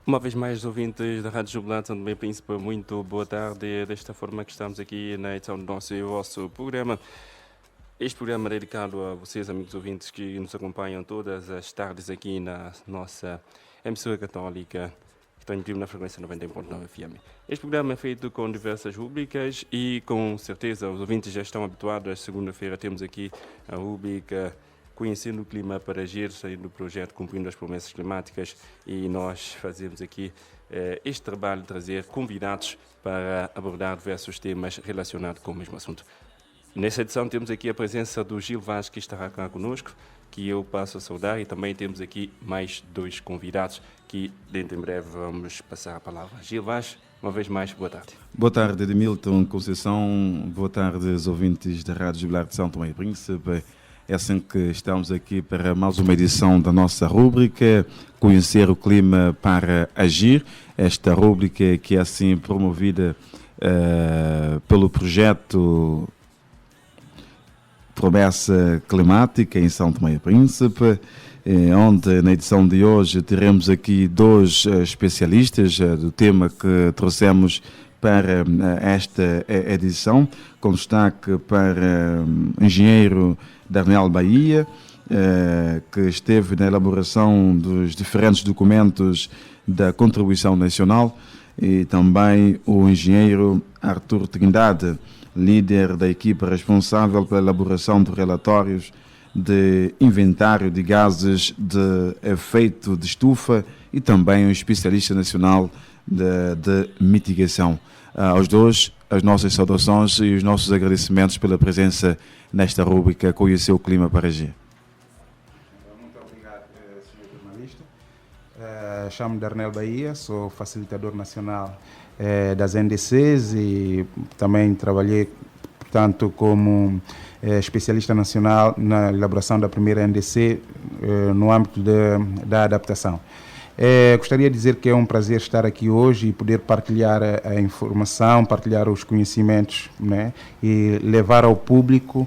Uma vez mais, ouvintes da Rádio Jubilante, também Príncipe, muito boa tarde. Desta forma que estamos aqui na edição do nosso e vosso programa. Este programa é dedicado a vocês, amigos ouvintes, que nos acompanham todas as tardes aqui na nossa emissora católica, que está emitido na frequência 90.9 FM. Este programa é feito com diversas rubricas e, com certeza, os ouvintes já estão habituados. Às segunda-feira temos aqui a rubrica Conhecendo o Clima para Agir, saindo do projeto Cumprindo as Promessas Climáticas, e nós fazemos aqui este trabalho de trazer convidados para abordar diversos temas relacionados com o mesmo assunto. Nessa edição temos aqui a presença do Gil Vaz, que estará cá conosco, que eu passo a saudar, e também temos aqui mais dois convidados que dentro em breve vamos passar a palavra. Gil Vaz, uma vez mais, boa tarde. Boa tarde, Edmilton Conceição. Boa tarde aos ouvintes da Rádio Jubilar de São Tomé e Príncipe. É assim que estamos aqui para mais uma edição da nossa rúbrica Conhecer o Clima para Agir. Esta rúbrica que é assim promovida pelo projeto Promessa Climática em São Tomé e Príncipe, onde na edição de hoje teremos aqui dois especialistas do tema que trouxemos para esta edição, com destaque para o engenheiro Darnel Bahia, que esteve na elaboração dos diferentes documentos da Contribuição Nacional, e também o engenheiro Arthur Trindade, líder da equipa responsável pela elaboração de relatórios de inventário de gases de efeito de estufa, e também um especialista nacional de mitigação. Aos dois, as nossas saudações e os nossos agradecimentos pela presença nesta rúbrica Conhecer o Clima para Agir. Muito obrigado, Sr. jornalista. Chamo-me Darnel Bahia, sou facilitador nacional das NDCs e também trabalhei, portanto, como especialista nacional na elaboração da primeira NDC no âmbito da adaptação. Gostaria de dizer que é um prazer estar aqui hoje e poder partilhar a informação, partilhar os conhecimentos, né, e levar ao público,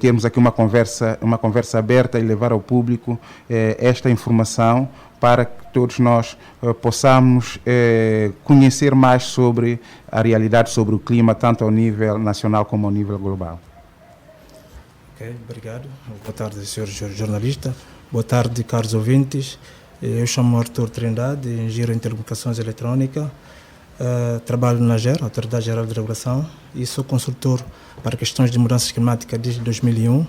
termos aqui uma conversa aberta e levar ao público esta informação para que todos nós possamos conhecer mais sobre a realidade, sobre o clima, tanto ao nível nacional como ao nível global. Ok, obrigado. Boa tarde, senhor jornalista. Boa tarde, caros ouvintes. Eu chamo Arthur Trindade, engenheiro em telecomunicações eletrônicas, trabalho na GER, Autoridade Geral de Regulação, e sou consultor para questões de mudanças climáticas desde 2001,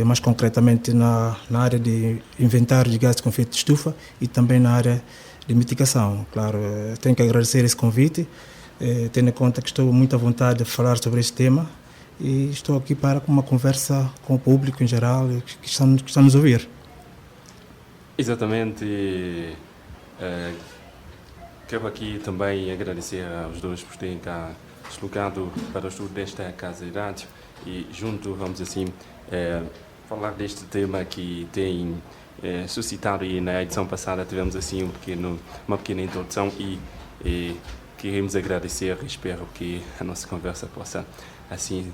mais concretamente na área de inventário de gases com efeito de estufa e também na área de mitigação. Claro, tenho que agradecer esse convite, tendo em conta que estou muito à vontade de falar sobre esse tema, e estou aqui para uma conversa com o público em geral que está nos a ouvir. Exatamente. Quero aqui também agradecer aos dois por terem cá deslocado para o estudo desta casa de rádio, e junto vamos assim falar deste tema que tem suscitado, e na edição passada tivemos assim uma pequena introdução, e queremos agradecer. Espero que a nossa conversa possa assim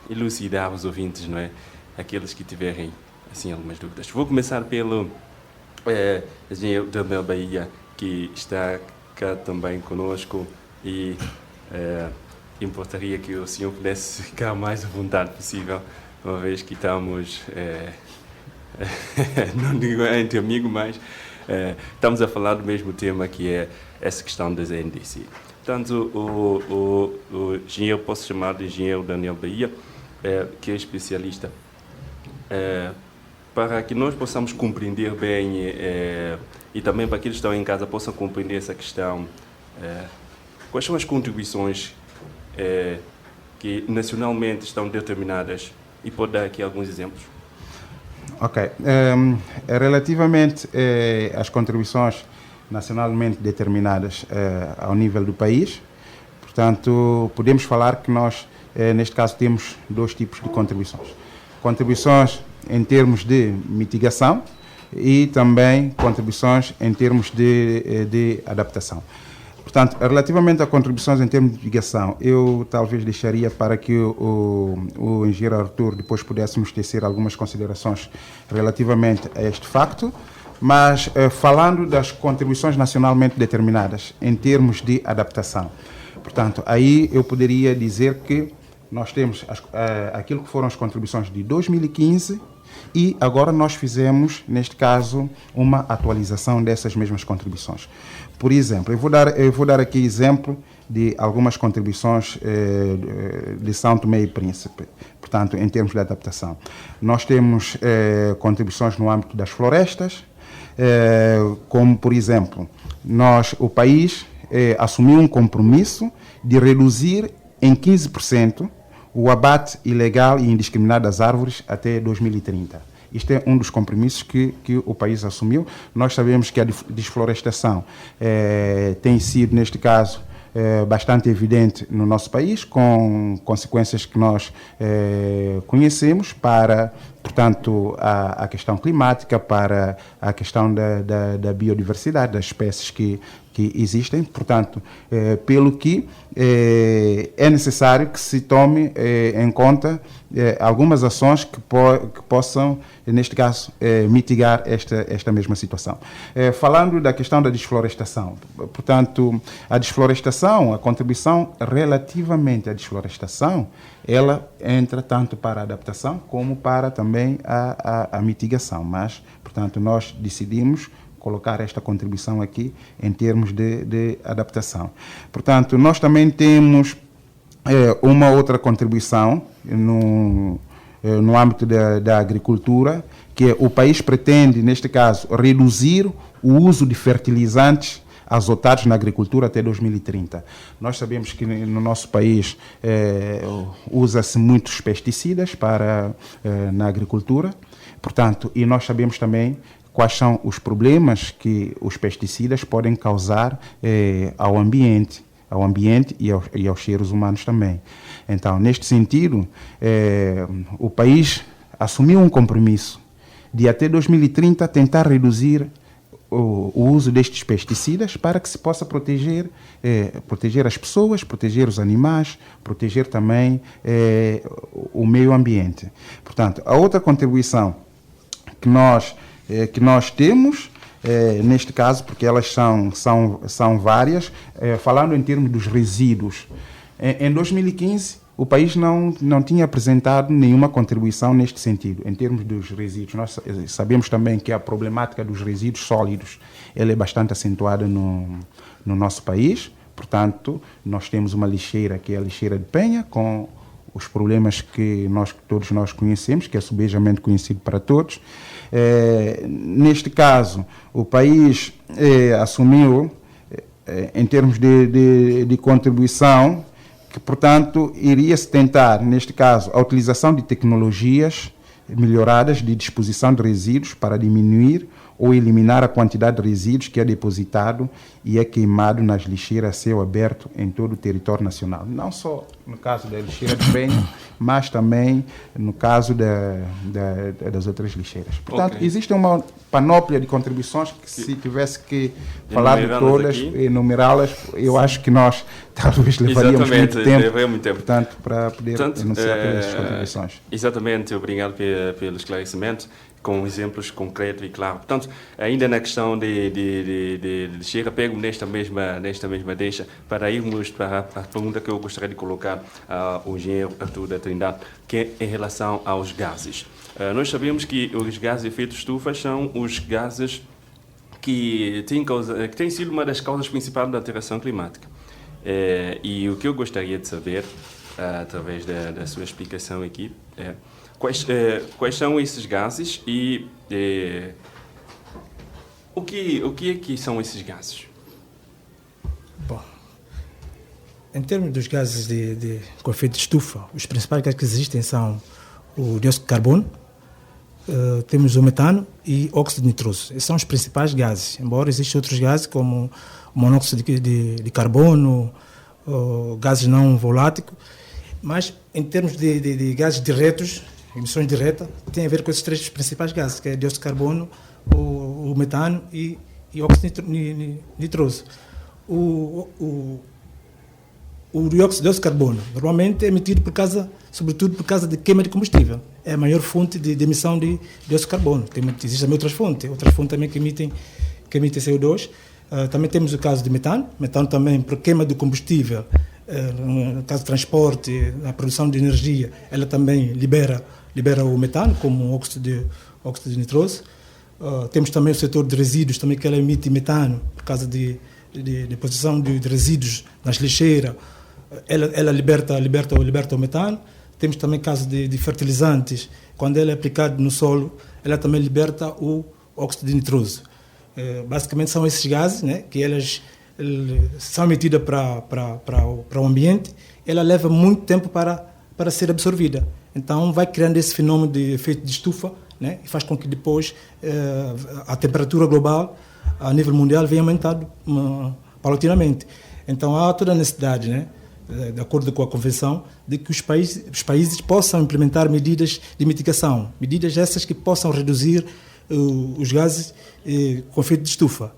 elucidar os ouvintes, não é? Aqueles que tiverem assim algumas dúvidas. Vou começar pelo engenheiro Darnel Bahia, que está cá também conosco, e importaria que o senhor pudesse ficar mais à vontade possível, uma vez que estamos, não digo entre amigos, mas estamos a falar do mesmo tema, que é essa questão das NDC. Portanto, o engenheiro, posso chamar de engenheiro Darnel Bahia, que é especialista, para que nós possamos compreender bem, e também para aqueles que estão em casa possam compreender essa questão, quais são as contribuições que nacionalmente estão determinadas, e pode dar aqui alguns exemplos? Ok. Relativamente às contribuições nacionalmente determinadas ao nível do país, portanto, podemos falar que nós, neste caso, temos dois tipos de contribuições. Contribuições em termos de mitigação e também contribuições em termos de adaptação. Portanto, relativamente a contribuições em termos de mitigação, eu talvez deixaria para que o engenheiro Arthur depois pudéssemos tecer algumas considerações relativamente a este facto, Mas falando das contribuições nacionalmente determinadas em termos de adaptação, portanto, aí eu poderia dizer que nós temos aquilo que foram as contribuições de 2015 e agora nós fizemos, neste caso, uma atualização dessas mesmas contribuições. Por exemplo, eu vou dar aqui exemplo de algumas contribuições de São Tomé e Príncipe, portanto, em termos de adaptação. Nós temos contribuições no âmbito das florestas, como, por exemplo, o país assumiu um compromisso de reduzir em 15% o abate ilegal e indiscriminado das árvores até 2030. Isto é um dos compromissos que o país assumiu. Nós sabemos que a desflorestação tem sido, neste caso, bastante evidente no nosso país, com consequências que nós conhecemos para, portanto, a questão climática, para a questão da biodiversidade, das espécies que existem. Portanto, pelo que é necessário que se tome em conta algumas ações que possam, neste caso, mitigar esta mesma situação. Falando da questão da desflorestação, portanto, a contribuição relativamente à desflorestação, ela entra tanto para a adaptação como para também a mitigação, mas, portanto, nós decidimos colocar esta contribuição aqui em termos de adaptação. Portanto, nós também temos uma outra contribuição no âmbito da agricultura, que o país pretende, neste caso, reduzir o uso de fertilizantes azotados na agricultura até 2030. Nós sabemos que no nosso país usa-se muitos pesticidas na agricultura, portanto, e nós sabemos também quais são os problemas que os pesticidas podem causar ao ambiente e aos seres humanos também. Então, neste sentido, o país assumiu um compromisso de até 2030 tentar reduzir o uso destes pesticidas para que se possa proteger as pessoas, proteger os animais, proteger também o meio ambiente. Portanto, a outra contribuição que nós temos, neste caso, porque elas são várias, falando em termos dos resíduos. Em 2015, o país não tinha apresentado nenhuma contribuição neste sentido, em termos dos resíduos. Nós sabemos também que a problemática dos resíduos sólidos ela é bastante acentuada no nosso país. Portanto, nós temos uma lixeira, que é a lixeira de Penha, com os problemas que todos nós conhecemos, que é subejamente conhecido para todos. Neste caso, o país assumiu, em termos de contribuição, que, portanto, iria-se tentar, neste caso, a utilização de tecnologias melhoradas de disposição de resíduos para diminuir ou eliminar a quantidade de resíduos que é depositado e é queimado nas lixeiras a céu aberto em todo o território nacional. Não só no caso da lixeira de Penha, mas também no caso das outras lixeiras. Portanto, existe uma panóplia de contribuições que, se tivesse que falar de todas, enumerá-las, eu acho que nós talvez levaríamos muito tempo, portanto, para poder enunciar todas essas contribuições. Exatamente, obrigado pelo esclarecimento, com exemplos concretos e claros. Portanto, ainda na questão de lixeira, pego nesta mesma deixa para irmos para a pergunta que eu gostaria de colocar ao engenheiro Arthur da Trindade, que é em relação aos gases. Nós sabemos que os gases de efeito estufa são os gases que têm sido uma das causas principais da alteração climática. E o que eu gostaria de saber, através da sua explicação aqui, é quais são esses gases e o que é que são esses gases? Bom, em termos dos gases com efeito de estufa, os principais gases que existem são o dióxido de carbono, temos o metano e óxido nitroso. Esses são os principais gases, embora existam outros gases como o monóxido de carbono, gases não voláteis, mas em termos de gases diretos, emissões diretas, tem a ver com esses três principais gases, que é dióxido de carbono, o metano e óxido nitroso. O o dióxido de carbono normalmente é emitido sobretudo por causa de queima de combustível. É a maior fonte de emissão de dióxido de carbono. Existem também outras fontes também que emitem CO2. Também temos o caso de metano. Metano também, por queima de combustível, no caso de transporte, na produção de energia, ela também libera o metano como óxido de nitroso. Temos também o setor de resíduos, também que ela emite metano por causa de deposição de resíduos nas lixeiras. Ela liberta o metano. Temos também caso de fertilizantes, quando ele é aplicado no solo, ela também liberta o óxido de nitroso. Basicamente são esses gases, né, que eles são emitidos para o ambiente, ela leva muito tempo para ser absorvida. Então vai criando esse fenômeno de efeito de estufa, né, e faz com que depois a temperatura global a nível mundial venha aumentando paulatinamente. Então há toda a necessidade, né, de acordo com a Convenção, de que os países possam implementar medidas de mitigação, medidas essas que possam reduzir os gases com efeito de estufa.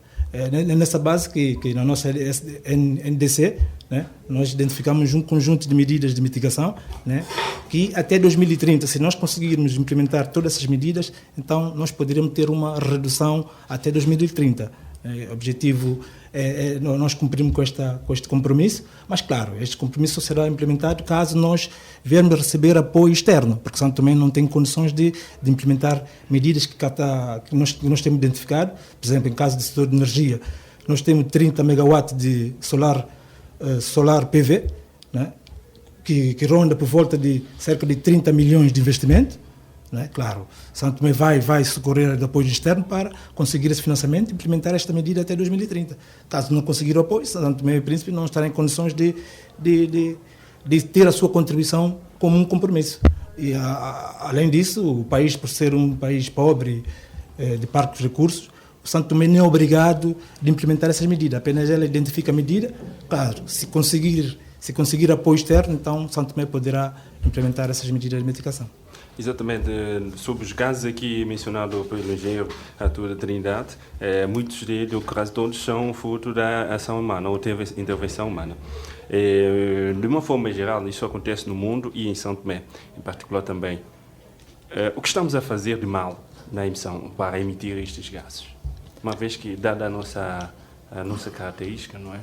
Nessa base que na nossa NDC, né, nós identificamos um conjunto de medidas de mitigação, né, que até 2030, se nós conseguirmos implementar todas essas medidas, então nós poderemos ter uma redução até 2030. O objetivo nós cumprimos com este compromisso, mas claro, este compromisso só será implementado caso nós viermos receber apoio externo, porque São Tomé não tem condições de implementar medidas que nós temos identificado. Por exemplo, em caso do setor de energia, nós temos 30 megawatts de solar PV, né, que ronda por volta de cerca de 30 milhões de investimento. Né? Claro, São Tomé vai socorrer de apoio externo para conseguir esse financiamento e implementar esta medida até 2030. Caso não conseguir o apoio, São Tomé e Príncipe não estará em condições de ter a sua contribuição como um compromisso. E, além disso, o país, por ser um país pobre, de parcos recursos, o São Tomé não é obrigado de implementar essas medidas, apenas ela identifica a medida. Claro, se conseguir apoio externo, então São Tomé poderá implementar essas medidas de mitigação. Exatamente, sobre os gases aqui mencionados pelo engenheiro Artur Trindade, muitos deles, ou quase todos, são fruto da ação humana, ou intervenção humana. De uma forma geral, isso acontece no mundo e em São Tomé, em particular também. O que estamos a fazer de mal na emissão para emitir estes gases? Uma vez que, dada a nossa característica, não é?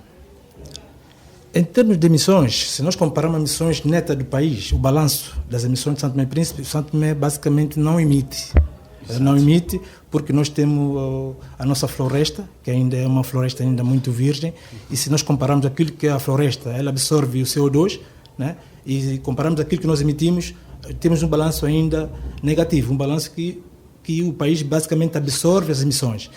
Em termos de emissões, se nós compararmos emissões netas do país, o balanço das emissões de São Tomé e Príncipe, São Tomé basicamente não emite. Não emite porque nós temos a nossa floresta, que ainda é uma floresta ainda muito virgem, e se nós compararmos aquilo que é a floresta, ela absorve o CO2, né, e compararmos aquilo que nós emitimos, temos um balanço ainda negativo, um balanço que o país basicamente absorve as emissões.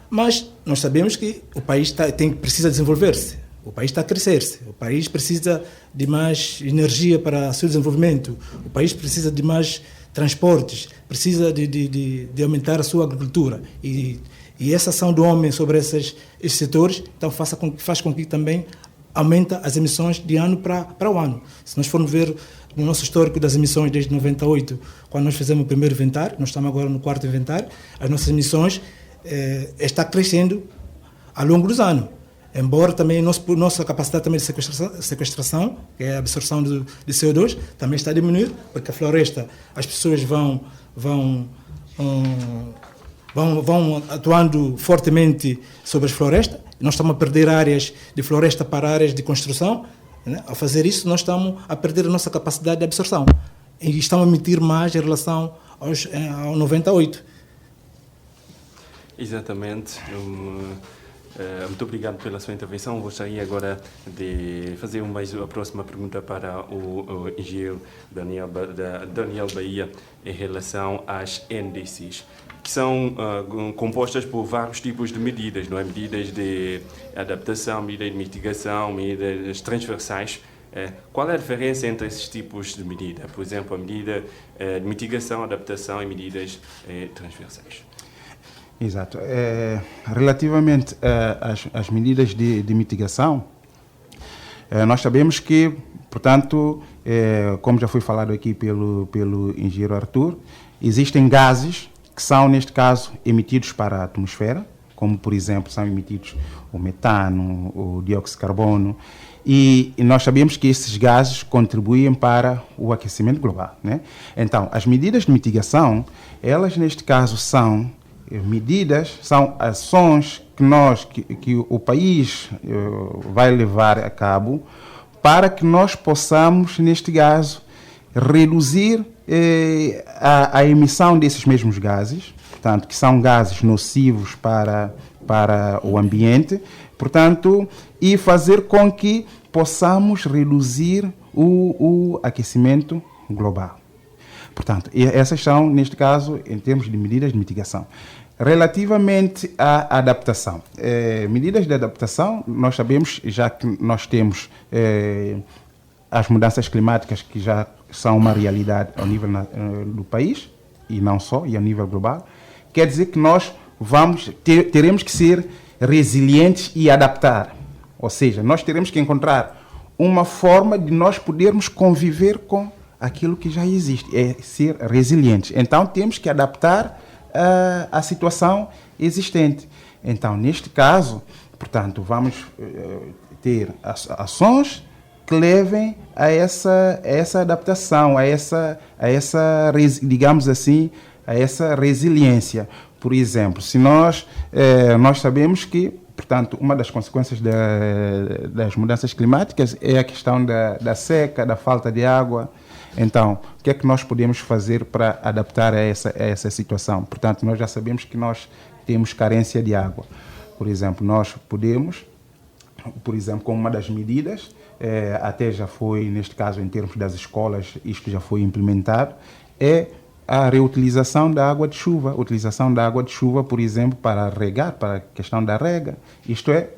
Mas nós sabemos que o país precisa desenvolver-se. O país está a crescer-se, o país precisa de mais energia para o seu desenvolvimento, o país precisa de mais transportes, precisa de aumentar a sua agricultura. E essa ação do homem sobre esses setores então faz com que também aumenta as emissões de ano para o ano. Se nós formos ver no nosso histórico das emissões desde 98, quando nós fizemos o primeiro inventário, nós estamos agora no quarto inventário, as nossas emissões está crescendo ao longo dos anos. Embora também nossa capacidade também de sequestração, que é a absorção de CO2, também está a diminuir, porque a floresta, as pessoas vão atuando fortemente sobre as florestas. Nós estamos a perder áreas de floresta para áreas de construção. Né? Ao fazer isso, nós estamos a perder a nossa capacidade de absorção. E estamos a emitir mais em relação ao 98. Exatamente. Muito obrigado pela sua intervenção. Gostaria agora de fazer a próxima pergunta para o engenheiro Daniel Bahia em relação às NDCs, que são compostas por vários tipos de medidas, não é? Medidas de adaptação, medidas de mitigação, medidas transversais. Qual é a diferença entre esses tipos de medida? Por exemplo, a medida de mitigação, adaptação e medidas transversais. Exato. Relativamente às medidas de mitigação, nós sabemos que, portanto, como já foi falado aqui pelo engenheiro Artur, existem gases que são, neste caso, emitidos para a atmosfera, como, por exemplo, são emitidos o metano, o dióxido de carbono, e nós sabemos que esses gases contribuem para o aquecimento global, né? Então, as medidas de mitigação, elas neste caso são medidas, são ações que o país vai levar a cabo para que nós possamos, neste caso, reduzir a emissão desses mesmos gases, portanto, que são gases nocivos para o ambiente, portanto, e fazer com que possamos reduzir o aquecimento global. Portanto, essas são, neste caso, em termos de medidas de mitigação. Relativamente à adaptação, medidas de adaptação, nós sabemos, já que nós temos as mudanças climáticas que já são uma realidade ao nível do país, e não só, e a nível global, quer dizer que nós teremos que ser resilientes e adaptar. Ou seja, nós teremos que encontrar uma forma de nós podermos conviver com aquilo que já existe, é ser resilientes. Então, temos que adaptar a situação existente. Então, neste caso, portanto, vamos ter ações que levem a essa adaptação, a essa, digamos assim, a essa resiliência. Por exemplo, se nós sabemos que, portanto, uma das consequências das mudanças climáticas é a questão da seca, da falta de água. Então, o que é que nós podemos fazer para adaptar a essa situação? Portanto, nós já sabemos que nós temos carência de água. Por exemplo, nós podemos, como uma das medidas, até já foi, neste caso, em termos das escolas, isto já foi implementado, é a reutilização da água de chuva. A utilização da água de chuva, por exemplo, para regar, para a questão da rega. Isso é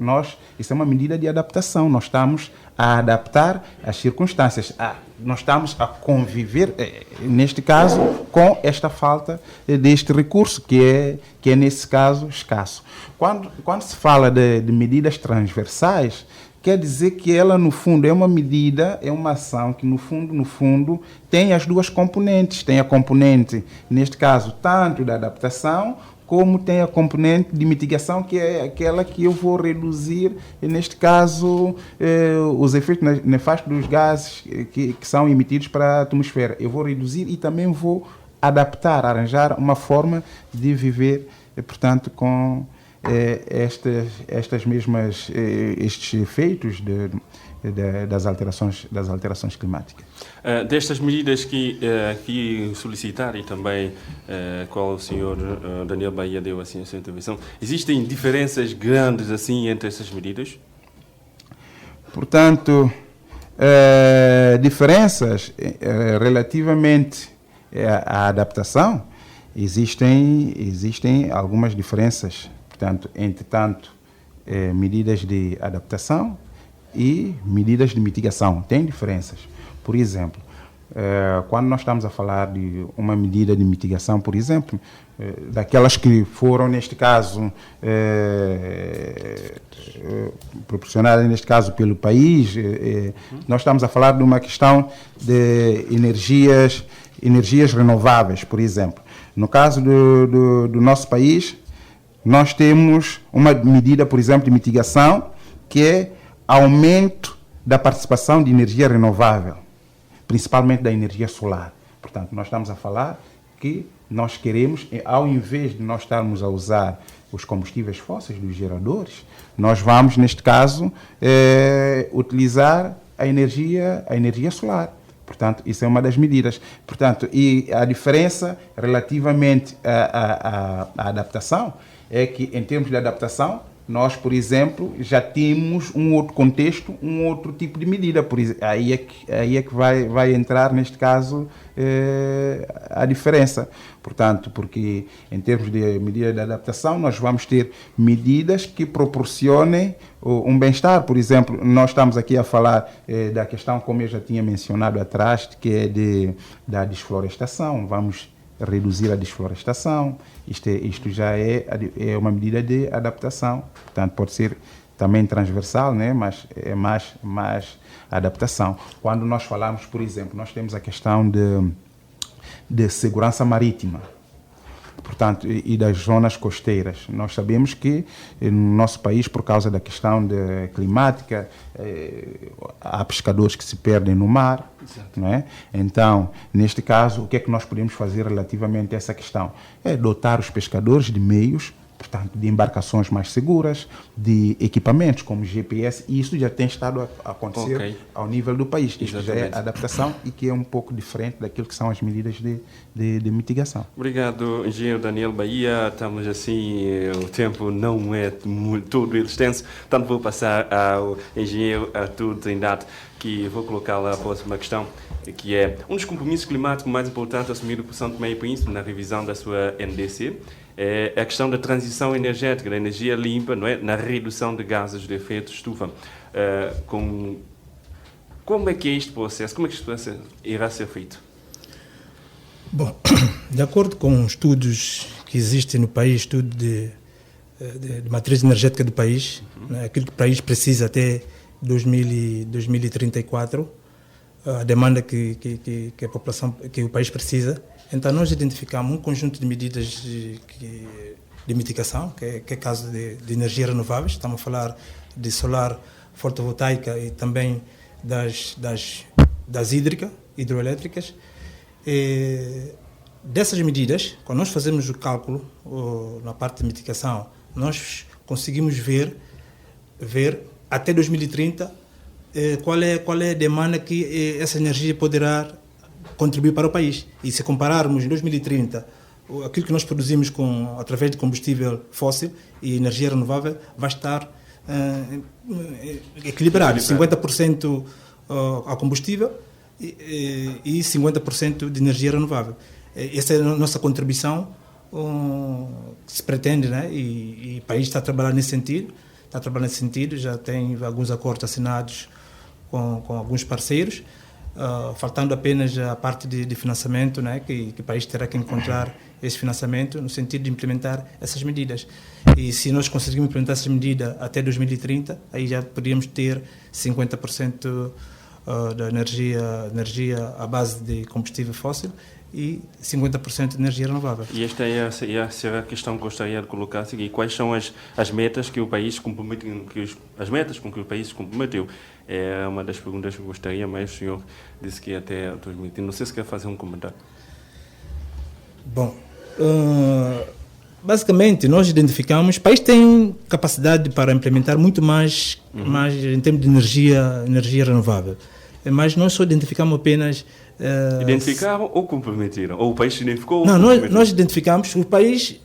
uma medida de adaptação. Nós estamos a adaptar as circunstâncias. Nós estamos a conviver, neste caso, com esta falta deste recurso, que é nesse caso, escasso. Quando se fala de medidas transversais, quer dizer que ela, no fundo, é uma medida, é uma ação que, no fundo, tem as duas componentes. Tem a componente, neste caso, tanto da adaptação, como tem a componente de mitigação, que é aquela que eu vou reduzir, neste caso, os efeitos nefastos dos gases que são emitidos para a atmosfera. Eu vou reduzir e também vou adaptar, arranjar uma forma de viver, portanto, com estes efeitos das alterações climáticas. Destas medidas que solicitar e também qual o senhor Daniel Bahia deu assim a sua intervenção, existem diferenças grandes assim entre essas medidas? Portanto, diferenças relativamente à adaptação, existem algumas diferenças. Portanto, entre medidas de adaptação e medidas de mitigação. Tem diferenças. Por exemplo, quando nós estamos a falar de uma medida de mitigação, por exemplo, daquelas que foram, neste caso, proporcionadas, neste caso, pelo país, nós estamos a falar de uma questão de energias renováveis, por exemplo. No caso do nosso país, nós temos uma medida, por exemplo, de mitigação, que é aumento da participação de energia renovável, principalmente da energia solar. Portanto, nós estamos a falar que nós queremos, ao invés de nós estarmos a usar os combustíveis fósseis dos geradores, nós vamos, neste caso, utilizar a energia solar. Portanto, isso é uma das medidas. Portanto, e a diferença relativamente à adaptação é que, em termos de adaptação, nós, por exemplo, já temos um outro contexto, um outro tipo de medida. Aí é que vai entrar, neste caso, a diferença. Portanto, porque em termos de medida de adaptação, nós vamos ter medidas que proporcionem um bem-estar. Por exemplo, nós estamos aqui a falar da questão, como eu já tinha mencionado atrás, que é da desflorestação. Vamos reduzir a desflorestação. Isto já é uma medida de adaptação. Portanto, pode ser também transversal, né? Mas é mais adaptação. Quando nós falamos, por exemplo, nós temos a questão de segurança marítima. portanto, e das zonas costeiras. Nós sabemos que no nosso país, por causa da questão climática, há pescadores que se perdem no mar, não é? Então, neste caso, o que é que nós podemos fazer relativamente a essa questão? É dotar os pescadores de meios, portanto, de embarcações mais seguras, de equipamentos como GPS, e isso já tem estado a acontecer ao nível do país. Isto já é adaptação e que é um pouco diferente daquilo que são as medidas de mitigação. Obrigado, engenheiro Daniel Bahia. Estamos assim, o tempo não é todo extenso, portanto vou passar ao engenheiro Arthur Trindade, que vou colocar lá a próxima questão, que é um dos compromissos climáticos mais importantes assumidos por São Tomé e Príncipe na revisão da sua NDC. É a questão da transição energética, da energia limpa, não é? Na redução de gases de efeito estufa. Como é que é este processo? Como é que este processo irá ser feito? Bom, de acordo com estudos que existem no país, estudo de matriz energética do país, né, aquilo que o país precisa até 2034, a demanda que a população, que o país precisa. Então nós identificamos um conjunto de medidas de mitigação, que é caso de energia renováveis. Estamos a falar de solar, fotovoltaica e também das hidroelétricas. Dessas medidas, quando nós fazemos o cálculo na parte de mitigação, nós conseguimos ver até 2030 qual é a demanda que essa energia poderá contribuir para o país. E se compararmos em 2030 aquilo que nós produzimos através de combustível fóssil e energia renovável, vai estar equilibrado. 50% a combustível e 50% de energia renovável. Essa é a nossa contribuição que se pretende, né? E o país está a trabalhar nesse sentido. Já tem alguns acordos assinados com alguns parceiros, faltando apenas a parte de financiamento, né? Que o país terá que encontrar esse financiamento no sentido de implementar essas medidas. E se nós conseguirmos implementar essas medidas até 2030, aí já poderíamos ter 50% da energia à base de combustível fóssil e 50% de energia renovável. E esta será a questão que gostaria de colocar aqui. Quais são as metas que o país comprometeu, as metas com que o país se comprometeu? É uma das perguntas que eu gostaria, mas o senhor disse que até 2030. Não sei se quer fazer um comentário. Bom, basicamente nós identificamos, o país tem capacidade para implementar muito mais em termos de energia renovável, mas nós só identificamos apenas... Identificaram ou comprometeram? Ou o país se identificou? Não, nós identificamos, o país,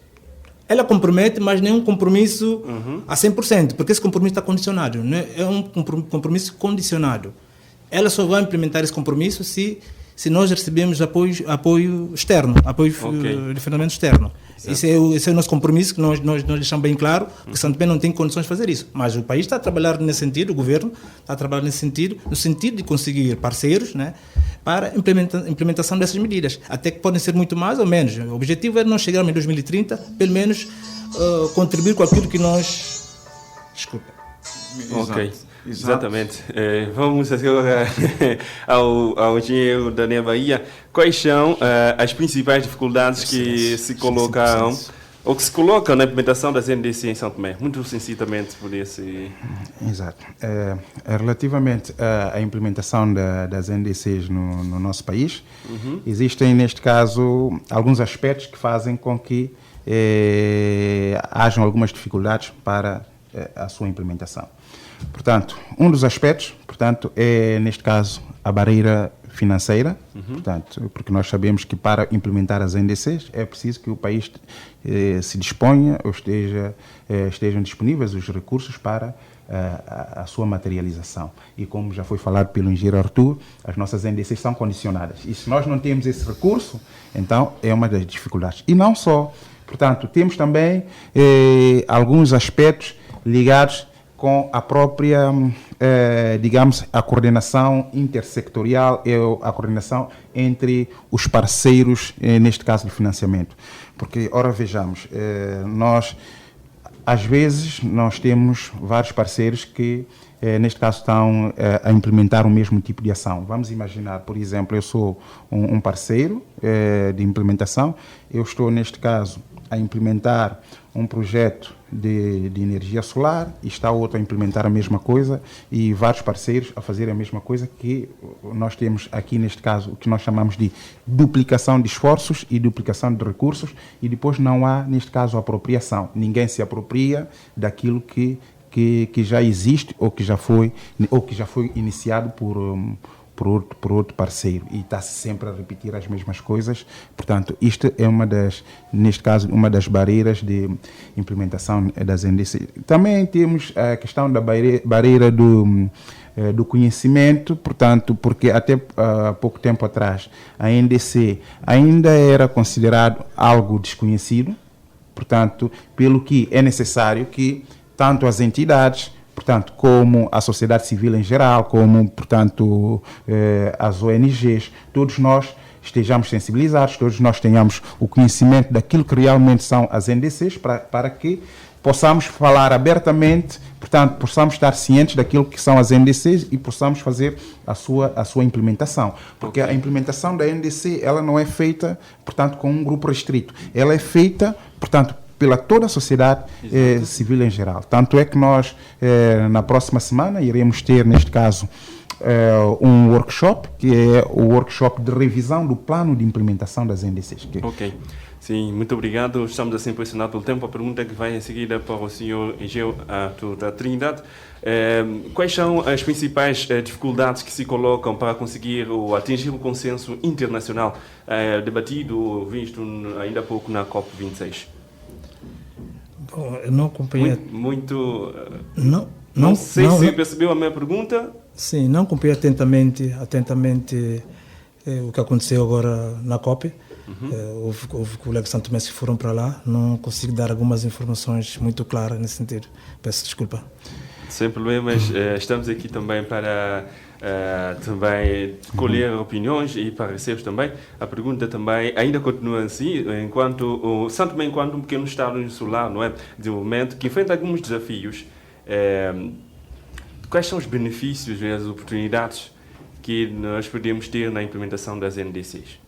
ela compromete, mas nem um compromisso a 100%, porque esse compromisso está condicionado, né? É um compromisso condicionado. Ela só vai implementar esse compromisso se nós recebemos apoio externo, de fundamento externo. Esse é o nosso compromisso, que nós deixamos bem claro, porque São Tomé não tem condições de fazer isso. Mas o país está a trabalhar nesse sentido, o governo está a trabalhar nesse sentido, no sentido de conseguir parceiros, né, para a implementação dessas medidas. Até que podem ser muito mais ou menos. O objetivo é nós chegarmos em 2030, pelo menos contribuir com aquilo que nós... Desculpa. Ok. Exatamente. Vamos agora ao engenheiro Daniel Bahia. Quais são as principais dificuldades que se colocaram ou que se colocam na implementação das NDC em São Tomé? Muito sucintamente por esse... Exato. Relativamente à implementação das NDCs no nosso país, existem, neste caso, alguns aspectos que fazem com que hajam algumas dificuldades para a sua implementação. Portanto, um dos aspectos, é, neste caso, a barreira financeira, porque nós sabemos que para implementar as NDCs é preciso que o país se disponha ou estejam disponíveis os recursos para a sua materialização. E como já foi falado pelo engenheiro Arthur, as nossas NDCs são condicionadas. E se nós não temos esse recurso, então é uma das dificuldades. E não só. Portanto, temos também alguns aspectos ligados com a própria, digamos, a coordenação intersectorial e a coordenação entre os parceiros, neste caso, de financiamento. Porque, ora, vejamos, às vezes, nós temos vários parceiros que, neste caso, estão a implementar o mesmo tipo de ação. Vamos imaginar, por exemplo, eu sou um parceiro de implementação, eu estou, neste caso, a implementar um projeto de energia solar e está outro a implementar a mesma coisa e vários parceiros a fazer a mesma coisa, que nós temos aqui neste caso o que nós chamamos de duplicação de esforços e duplicação de recursos, e depois não há neste caso apropriação. Ninguém se apropria daquilo que já existe ou que já foi iniciado por outro parceiro, e está-se sempre a repetir as mesmas coisas. Portanto, isto é neste caso, uma das barreiras de implementação das NDC. Também temos a questão da barreira do conhecimento, portanto, porque até pouco tempo atrás a NDC ainda era considerado algo desconhecido, portanto, pelo que é necessário que tanto as entidades, portanto, como a sociedade civil em geral, como, portanto, as ONGs, todos nós estejamos sensibilizados, todos nós tenhamos o conhecimento daquilo que realmente são as NDCs, para que possamos falar abertamente, portanto, possamos estar cientes daquilo que são as NDCs e possamos fazer a sua implementação. Porque a implementação da NDC, ela não é feita, portanto, com um grupo restrito. Ela é feita, portanto, pela toda a sociedade civil em geral. Tanto é que nós, na próxima semana, iremos ter, neste caso, um workshop, que é o workshop de revisão do plano de implementação das NDCs. Ok. Sim, muito obrigado. Estamos assim pressionados pelo tempo. A pergunta que vai em seguida para o Sr. Egeu Artur da Trindade. Quais são as principais dificuldades que se colocam para conseguir ou atingir o consenso internacional debatido, visto ainda há pouco na COP26? Bom, eu não acompanhei... Não sei se percebeu a minha pergunta. Sim, não acompanhei atentamente o que aconteceu agora na COP. Houve colegas de Santo Tomé que foram para lá. Não consigo dar algumas informações muito claras nesse sentido. Peço desculpa. Sem problemas. Estamos aqui também para também colher opiniões e pareceres também. A pergunta também ainda continua assim, enquanto o Santo Tomé, enquanto um pequeno estado insular, não é, de desenvolvimento, que enfrenta alguns desafios, quais são os benefícios e as oportunidades que nós podemos ter na implementação das NDCs?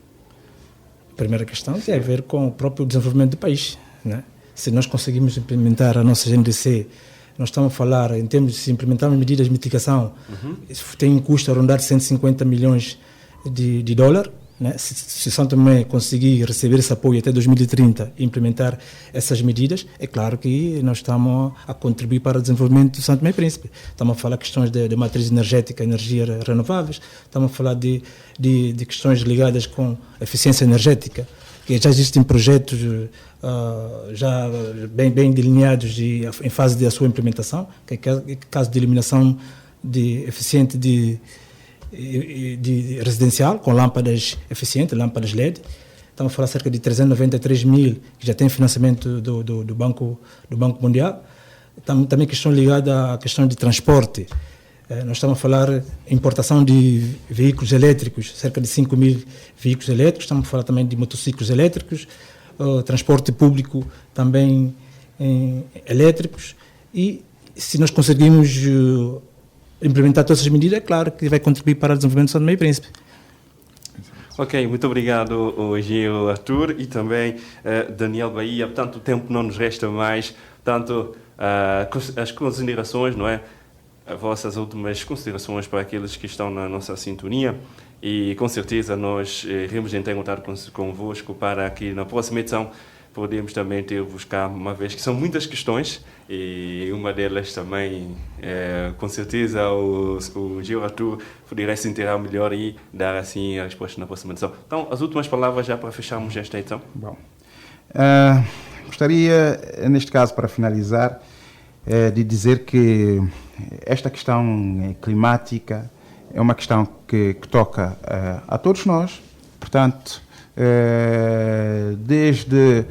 A primeira questão tem a ver com o próprio desenvolvimento do país, né? Se nós conseguimos implementar a nossa NDC, nós estamos a falar, em termos de se implementarmos medidas de mitigação, isso tem um custo a rondar 150 milhões de dólares. Né? Se Santo Tomé conseguir receber esse apoio até 2030 e implementar essas medidas, é claro que nós estamos a contribuir para o desenvolvimento do Santo Tomé e Príncipe. Estamos a falar de questões de matriz energética, energias renováveis, estamos a falar de questões ligadas com eficiência energética, que já existem projetos já bem delineados em fase de sua implementação, que é caso de eliminação eficiente de residencial, com lâmpadas eficientes, lâmpadas LED. Estamos a falar cerca de 393 mil, que já tem financiamento do Banco Mundial. Também questão ligada à questão de transporte. Nós estamos a falar importação de veículos elétricos, cerca de 5 mil veículos elétricos. Estamos a falar também de motociclos elétricos, transporte público também elétricos. E se nós conseguirmos implementar todas essas medidas, é claro que vai contribuir para o desenvolvimento do Santo Tomé e Príncipe. Ok, muito obrigado, Egeu Artur, e também Daniel Bahia. Portanto, o tempo não nos resta mais. Portanto, as considerações, não é? As vossas últimas considerações para aqueles que estão na nossa sintonia, e com certeza nós iremos entrar em contato convosco para que na próxima edição podemos também ter-vos cá, uma vez que são muitas questões, e uma delas também, com certeza, o Egeu Artur poderá se inteirar melhor e dar assim a resposta na próxima edição. Então, as últimas palavras já para fecharmos esta edição. Bom, gostaria, neste caso, para finalizar, de dizer que esta questão climática é uma questão que toca a todos nós, portanto, desde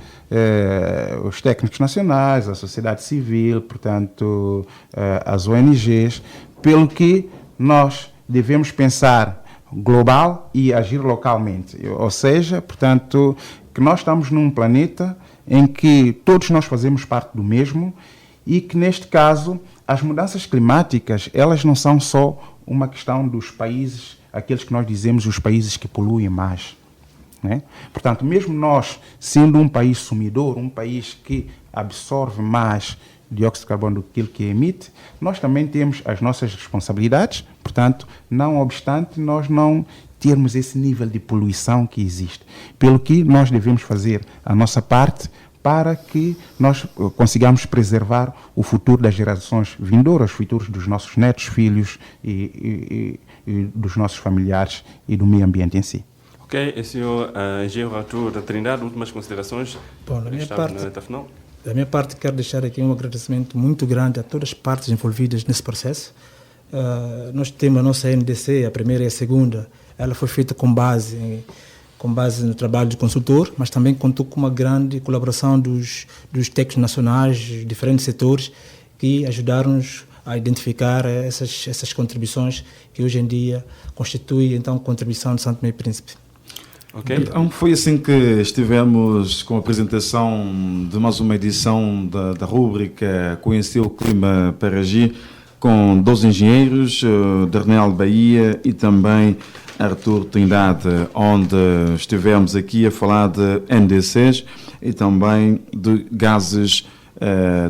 os técnicos nacionais, a sociedade civil, portanto, as ONGs, pelo que nós devemos pensar global e agir localmente. Ou seja, portanto, que nós estamos num planeta em que todos nós fazemos parte do mesmo e que, neste caso, as mudanças climáticas, elas não são só uma questão dos países, aqueles que nós dizemos os países que poluem mais. né? Portanto, mesmo nós, sendo um país sumidor, um país que absorve mais dióxido de carbono do que aquilo que emite, nós também temos as nossas responsabilidades. Portanto, não obstante nós não termos esse nível de poluição que existe. Pelo que nós devemos fazer a nossa parte para que nós consigamos preservar o futuro das gerações vindouras, os futuros dos nossos netos, filhos e dos nossos familiares e do meio ambiente em si. Ok, e senhor engenheiro Arthur da Trindade, últimas considerações? Bom, da minha parte, na final? Da minha parte, quero deixar aqui um agradecimento muito grande a todas as partes envolvidas nesse processo. Nós temos a nossa NDC, a primeira e a segunda, ela foi feita com base no trabalho do consultor, mas também contou com uma grande colaboração dos técnicos nacionais, diferentes setores, que ajudaram-nos a identificar essas contribuições que hoje em dia constituem, então, a contribuição de Santo Tomé e Príncipe. Okay. Então foi assim que estivemos com a apresentação de mais uma edição da rúbrica Conhecer o Clima para Agir, com 2 engenheiros, Darnel Bahia e também Arthur Trindade, onde estivemos aqui a falar de NDCs e também de gases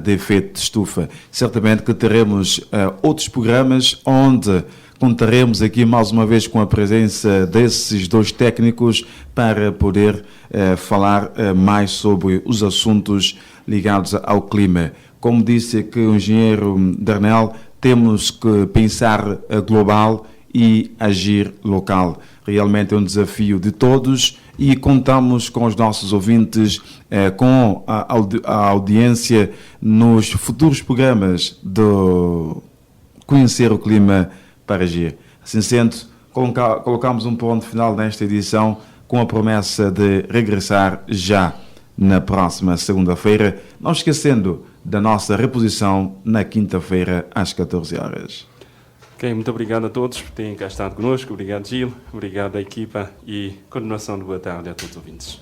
de efeito de estufa. Certamente que teremos outros programas onde contaremos aqui mais uma vez com a presença desses 2 técnicos para poder falar mais sobre os assuntos ligados ao clima. Como disse aqui o engenheiro Darnel, temos que pensar global e agir local. Realmente é um desafio de todos e contamos com os nossos ouvintes, com a audiência nos futuros programas do Conhecer o Clima para Agir. Assim sendo, colocamos um ponto final nesta edição com a promessa de regressar já na próxima segunda-feira, não esquecendo da nossa reposição na quinta-feira às 14 horas. Ok, muito obrigado a todos por terem cá estado conosco. Obrigado, Gil. Obrigado à equipa e continuação de boa tarde a todos os ouvintes.